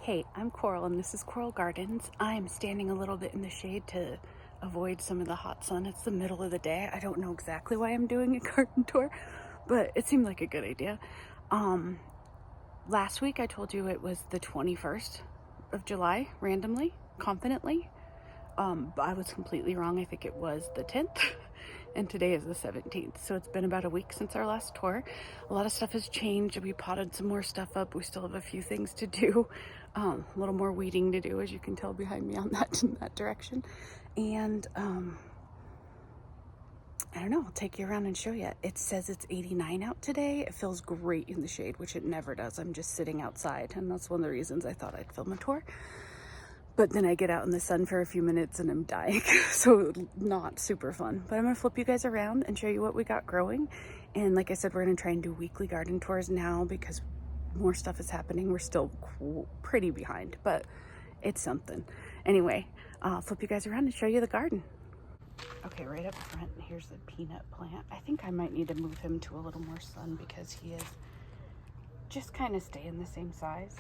Hey, I'm Coral and this is Coral Gardens. I am standing a little bit in the shade to avoid some of the hot sun. It's the middle of the day. I don't know exactly why I'm doing a garden tour, but it seemed like a good idea. Last week I told you it was the 21st of July, randomly, confidently. I was completely wrong. I think it was the 10th and today is the 17th. So it's been about a week since our last tour. A lot of stuff has changed. We potted some more stuff up. We still have a few things to do. A little more weeding to do, as you can tell behind me on that direction. And I don't know, I'll take you around and show you. It says it's 89 out today. It feels great in the shade, which it never does. I'm just sitting outside, and that's one of the reasons I thought I'd film a tour. But then I get out in the sun for a few minutes and I'm dying. So not super fun. But I'm gonna flip you guys around and show you what we got growing. And like I said, we're gonna try and do weekly garden tours now because more stuff is happening. We're still pretty behind, but it's something. Anyway, I'll flip you guys around and show you the garden. Okay, right up front, here's the peanut plant. I think I might need to move him to a little more sun because he is just kind of staying the same size.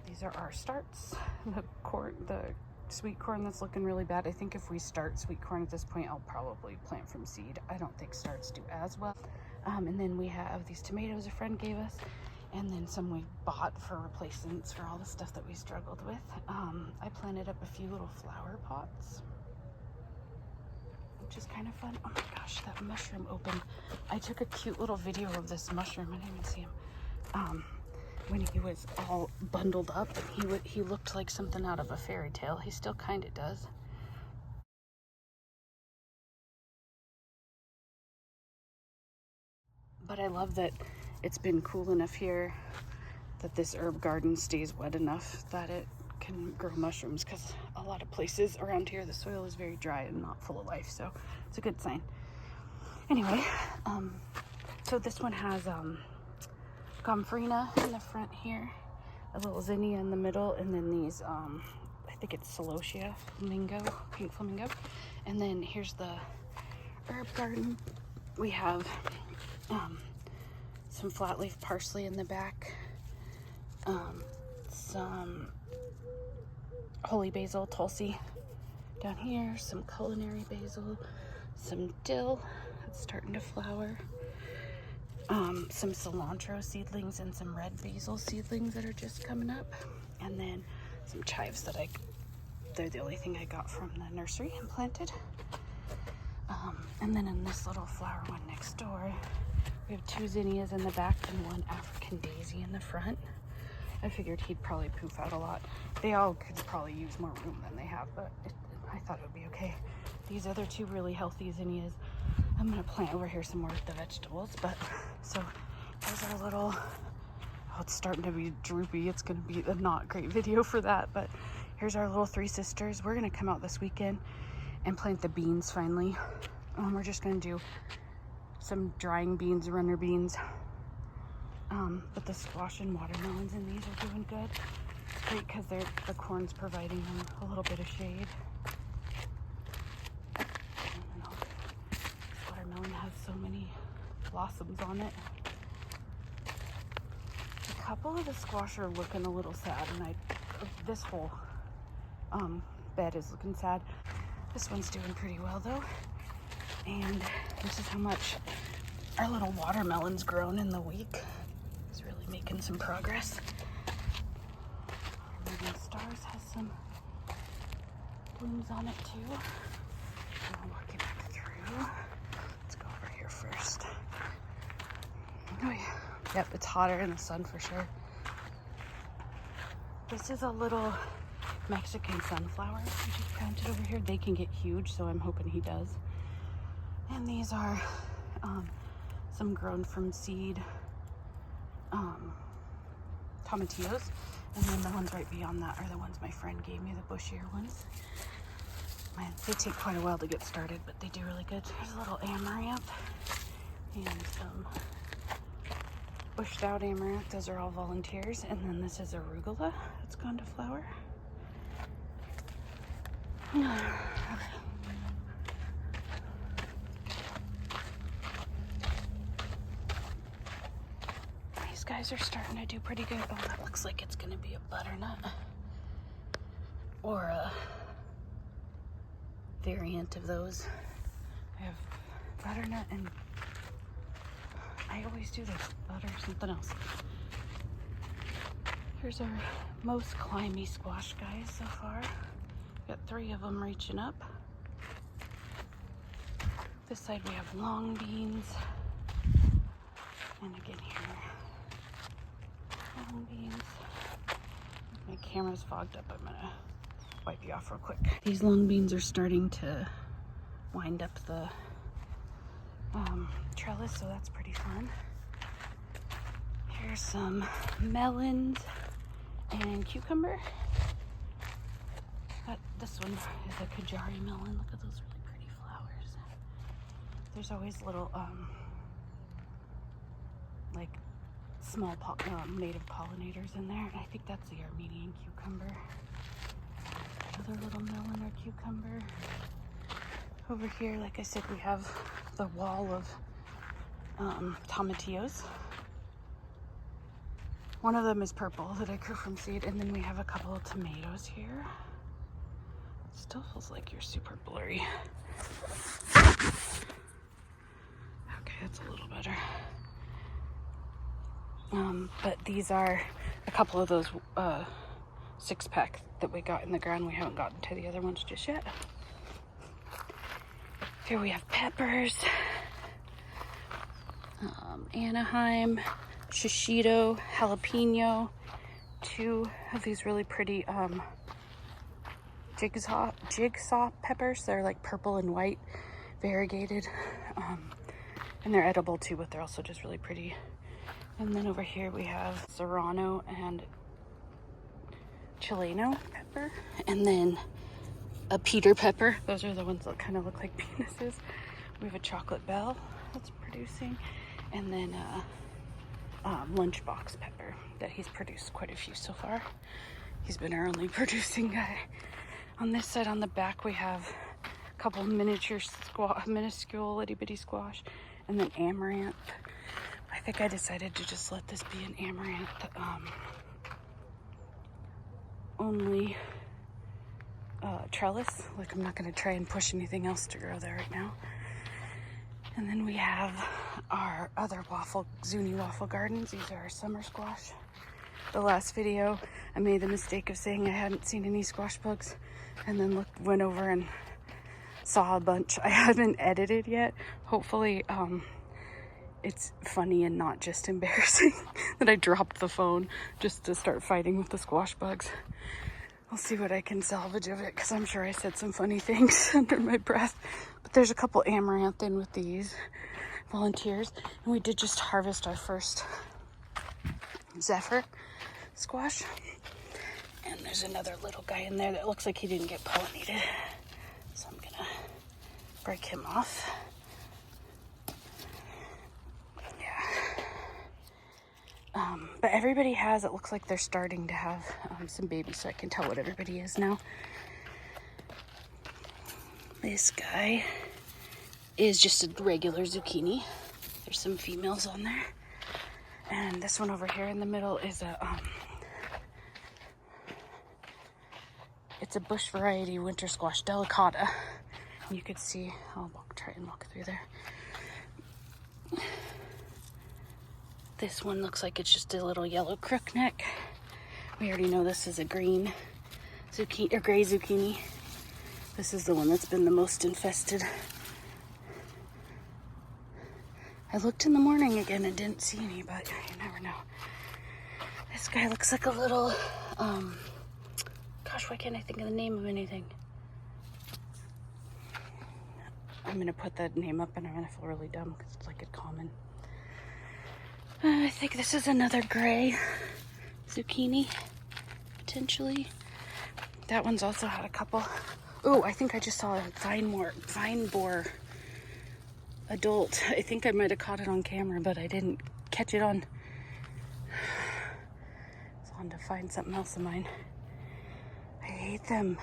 These are our starts. The sweet corn that's looking really bad. I think if we start sweet corn at this point, I'll probably plant from seed. I don't think starts do as well. And then we have these tomatoes a friend gave us, and then some we bought for replacements for all the stuff that we struggled with. I planted up a few little flower pots, which is kind of fun. Oh my gosh, that mushroom opened. I took a cute little video of this mushroom. I didn't even see him. When he was all bundled up, he looked like something out of a fairy tale. He still kind of does. But I love that it's been cool enough here that this herb garden stays wet enough that it can grow mushrooms, because a lot of places around here the soil is very dry and not full of life, so it's a good sign. Anyway, so this one has gomphrena in the front here, a little zinnia in the middle, and then these I think it's celosia flamingo, pink flamingo. And then here's the herb garden. We have some flat leaf parsley in the back, some holy basil, tulsi down here, some culinary basil, some dill that's starting to flower, some cilantro seedlings and some red basil seedlings that are just coming up, and then some chives that they're the only thing I got from the nursery and planted. And then in this little flower one next door, we have two zinnias in the back and one African daisy in the front. I figured he'd probably poof out a lot. They all could probably use more room than they have, but I thought it would be okay. These other two really healthy zinnias, I'm gonna plant over here some more of the vegetables. But so there's our little, oh, it's starting to be droopy. It's gonna be a not great video for that, but here's our little three sisters. We're gonna come out this weekend and plant the beans finally. We're just gonna do some drying beans, runner beans. But the squash and watermelons in these are doing good. It's great because the corn's providing them a little bit of shade. Watermelon has so many blossoms on it. A couple of the squash are looking a little sad, and this whole bed is looking sad. This one's doing pretty well though. And this is how much our little watermelon's grown in the week. It's really making some progress. Moving Stars has some blooms on it too. I'll walk you back through. Let's go over here first. Oh yeah, yep, it's hotter in the sun for sure. This is a little Mexican sunflower we just planted over here. They can get huge, so I'm hoping he does. And these are some grown from seed tomatillos. And then the ones right beyond that are the ones my friend gave me, the bushier ones. They take quite a while to get started, but they do really good. There's a little amaranth and some bushed out amaranth. Those are all volunteers. And then this is arugula that's gone to flower. Okay. guys are starting to do pretty good. Oh, that looks like it's gonna be a butternut or a variant of those. I have butternut and I always do this, butter, something else. Here's our most climby squash, guys, so far. Got 3 of them reaching up. This side we have long beans. And again here, long beans. My camera's fogged up. I'm gonna wipe you off real quick. These long beans are starting to wind up the trellis, so that's pretty fun. Here's some melons and cucumber. This one is a Kajari melon. Look at those really pretty flowers. There's always little like small native pollinators in there. I think that's the Armenian cucumber. Another little melon or cucumber. Over here, like I said, we have the wall of tomatillos. One of them is purple that I grew from seed, and then we have a couple of tomatoes here. It still feels like you're super blurry. Okay, that's a little better. But these are a couple of those 6-pack that we got in the ground. We haven't gotten to the other ones just yet. Here we have peppers, Anaheim, shishito, jalapeno, 2 of these really pretty jigsaw peppers. They're like purple and white, variegated, and they're edible too, but they're also just really pretty. And then over here we have serrano and chileno pepper, and then a Peter pepper. Those are the ones that kind of look like penises. We have a chocolate bell that's producing, and then lunchbox pepper that he's produced quite a few so far. He's been our only producing guy. On this side, on the back, we have a couple miniature minuscule itty bitty squash, and then amaranth. I think I decided to just let this be an amaranth only trellis. Like, I'm not going to try and push anything else to grow there right now. And then we have our other Zuni waffle gardens. These are our summer squash. The last video, I made the mistake of saying I hadn't seen any squash bugs, and then went over and saw a bunch I haven't edited yet. Hopefully, it's funny and not just embarrassing that I dropped the phone just to start fighting with the squash bugs. I'll see what I can salvage of it, because I'm sure I said some funny things under my breath. But there's a couple amaranth in with these volunteers, and we did just harvest our first Zephyr squash. And there's another little guy in there that looks like he didn't get pollinated, so I'm gonna break him off. But everybody has, it looks like they're starting to have some babies, so I can tell what everybody is now. This guy is just a regular zucchini. There's some females on there. And this one over here in the middle is it's a bush variety winter squash, delicata. And you could see, I'll try and walk through there. This one looks like it's just a little yellow crookneck. We already know this is a green zucchini, or gray zucchini. This is the one that's been the most infested. I looked in the morning again and didn't see any, but you never know. This guy looks like a little, gosh, why can't I think of the name of anything? I'm gonna put that name up and I'm gonna feel really dumb because it's like a common. I think this is another gray zucchini, potentially. That one's also had a couple. Oh, I think I just saw a vine boar adult. I think I might have caught it on camera, but I didn't catch it on. It's on to find something else of mine. I hate them.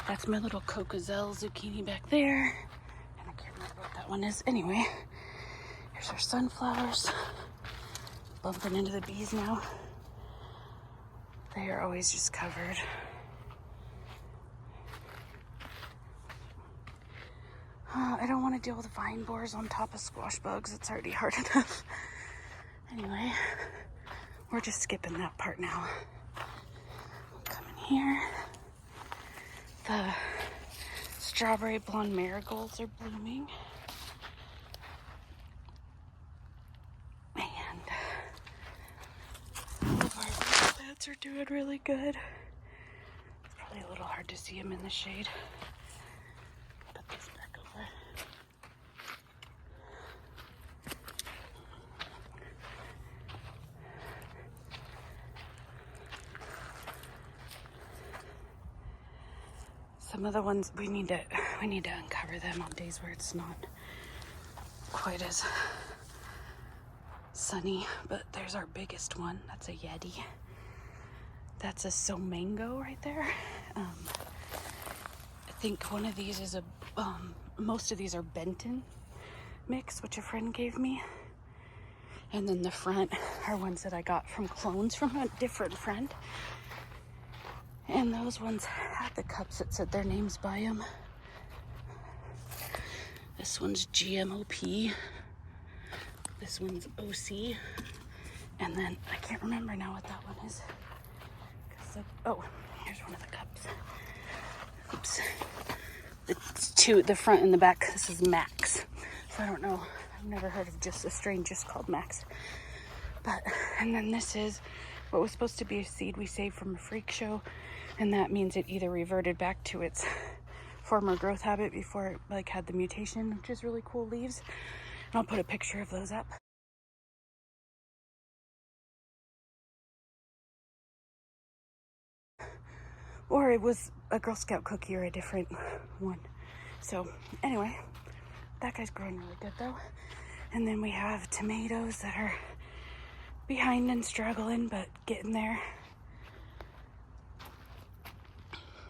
That's my little Cocozelle zucchini back there. And I can't remember what that one is. Anyway, here's our sunflowers. bumping into the bees now. They are always just covered. I don't want to deal with vine borers on top of squash bugs. It's already hard enough. Anyway, we're just skipping that part now. Come in here. The strawberry blonde marigolds are blooming. And all of our plants are doing really good. It's probably a little hard to see them in the shade. Put this back over. Some of the ones we need to uncover them on days where it's not quite as sunny. But there's our biggest one. That's a Yeti. That's a Somango right there. I think one of these is a most of these are Benton mix, which a friend gave me. And then the front are ones that I got from clones from a different friend. And those ones had the cups that said their names by them. This one's GMOP. This one's OC. And then I can't remember now what that one is. Oh, here's one of the cups. Oops. It's two, the front and the back. This is Max. So I don't know. I've never heard of just a strain just called Max. But, and then this is what was supposed to be a seed we saved from a freak show. And that means it either reverted back to its former growth habit before it like had the mutation, which is really cool leaves. And I'll put a picture of those up. Or it was a Girl Scout cookie or a different one. So anyway, that guy's growing really good though. And then we have tomatoes that are behind and struggling, but getting there.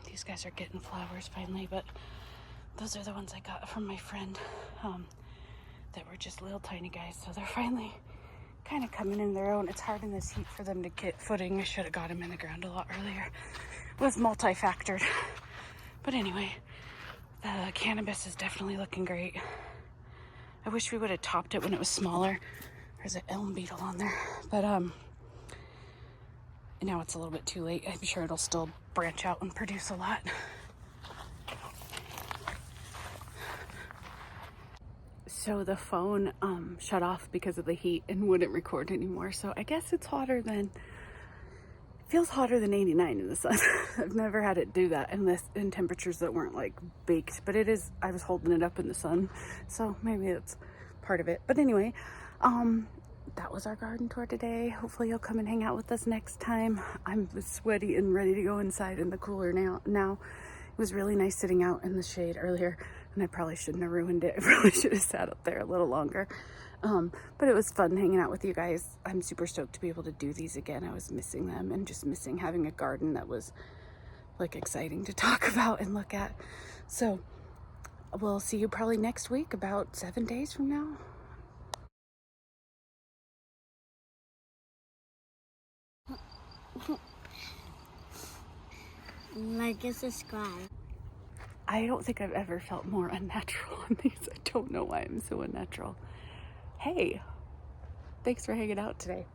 These guys are getting flowers finally, but those are the ones I got from my friend that were just little tiny guys. So they're finally kind of coming in their own. It's hard in this heat for them to get footing. I should have got them in the ground a lot earlier. It was multi-factored. But anyway, the cannabis is definitely looking great. I wish we would have topped it when it was smaller. There's an elm beetle on there. But now it's a little bit too late. I'm sure it'll still branch out and produce a lot. So the phone shut off because of the heat and wouldn't record anymore. So I guess it's hotter than, feels hotter than 89 in the sun. I've never had it do that in temperatures that weren't like baked, but it is, I was holding it up in the sun. So maybe it's part of it. But anyway, that was our garden tour today. Hopefully you'll come and hang out with us next time. I'm sweaty and ready to go inside in the cooler now. It was really nice sitting out in the shade earlier, and I probably shouldn't have ruined it. I probably should have sat up there a little longer. But it was fun hanging out with you guys. I'm super stoked to be able to do these again. I was missing them and just missing having a garden that was like exciting to talk about and look at. So we'll see you probably next week, about 7 days from now. Like and subscribe. I don't think I've ever felt more unnatural on these. I don't know why I'm so unnatural. Hey, thanks for hanging out today.